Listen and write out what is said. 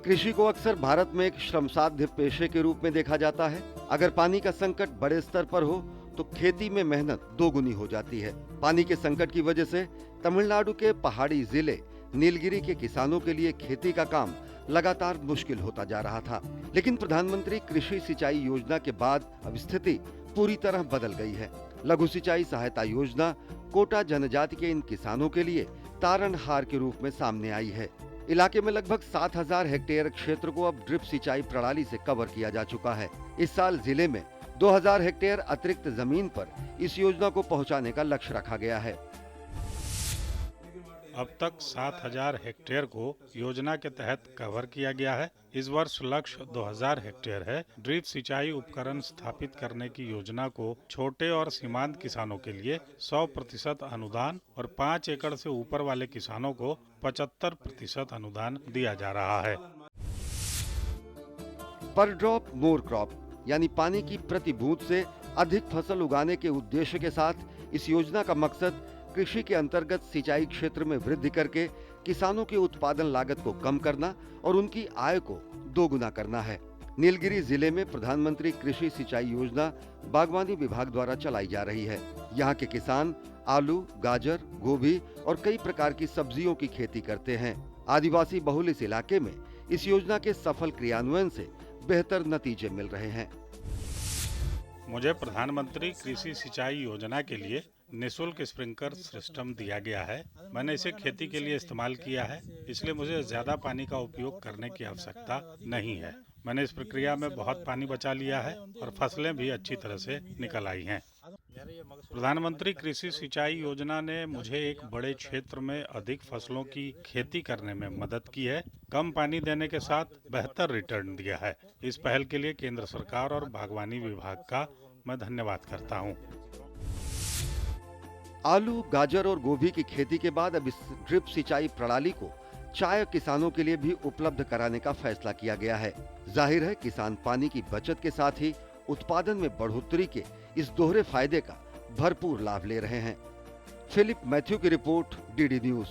कृषि को अक्सर भारत में एक श्रमसाध्य पेशे के रूप में देखा जाता है। अगर पानी का संकट बड़े स्तर पर हो तो खेती में मेहनत दोगुनी हो जाती है। पानी के संकट की वजह से तमिलनाडु के पहाड़ी जिले नीलगिरी के किसानों के लिए खेती का काम लगातार मुश्किल होता जा रहा था। लेकिन प्रधानमंत्री कृषि सिंचाई योजना के बाद अब स्थिति पूरी तरह बदल गई है। लघु सिंचाई सहायता योजना कोटा जनजाति के इन किसानों के लिए तारणहार के रूप में सामने आई है। इलाके में लगभग 7000 हेक्टेयर क्षेत्र को अब ड्रिप सिंचाई प्रणाली से कवर किया जा चुका है। इस साल जिले में 2000 हेक्टेयर अतिरिक्त जमीन पर इस योजना को पहुंचाने का लक्ष्य रखा गया है। अब तक 7000 हेक्टेयर को योजना के तहत कवर किया गया है। इस वर्ष लक्ष्य 2000 हेक्टेयर है। ड्रिप सिंचाई उपकरण स्थापित करने की योजना को छोटे और सीमांत किसानों के लिए 100% अनुदान और 5 एकड़ से ऊपर वाले किसानों को 75% अनुदान दिया जा रहा है। पर ड्रॉप मोर क्रॉप यानी पानी की प्रति बूंद से अधिक फसल उगाने के उद्देश्य के साथ इस योजना का मकसद कृषि के अंतर्गत सिंचाई क्षेत्र में वृद्धि करके किसानों की उत्पादन लागत को कम करना और उनकी आय को दोगुना करना है। नीलगिरी जिले में प्रधानमंत्री कृषि सिंचाई योजना बागवानी विभाग द्वारा चलाई जा रही है। यहाँ के किसान आलू, गाजर, गोभी और कई प्रकार की सब्जियों की खेती करते हैं। आदिवासी बहुल इस इलाके में इस योजना के सफल क्रियान्वयन से बेहतर नतीजे मिल रहे हैं। मुझे प्रधानमंत्री कृषि सिंचाई योजना के लिए निःशुल्क स्प्रिंकलर सिस्टम दिया गया है। मैंने इसे खेती के लिए इस्तेमाल किया है, इसलिए मुझे ज्यादा पानी का उपयोग करने की आवश्यकता नहीं है। मैंने इस प्रक्रिया में बहुत पानी बचा लिया है और फसलें भी अच्छी तरह से निकल आई हैं। प्रधानमंत्री कृषि सिंचाई योजना ने मुझे एक बड़े क्षेत्र में अधिक फसलों की खेती करने में मदद की है। कम पानी देने के साथ बेहतर रिटर्न दिया है। इस पहल के लिए केंद्र सरकार और बागवानी विभाग का मैं धन्यवाद करता हूँ। आलू, गाजर और गोभी की खेती के बाद अब इस ड्रिप सिंचाई प्रणाली को चाय किसानों के लिए भी उपलब्ध कराने का फैसला किया गया है। जाहिर है किसान पानी की बचत के साथ ही उत्पादन में बढ़ोतरी के इस दोहरे फायदे का भरपूर लाभ ले रहे हैं। फिलिप मैथ्यू की रिपोर्ट, डीडी न्यूज।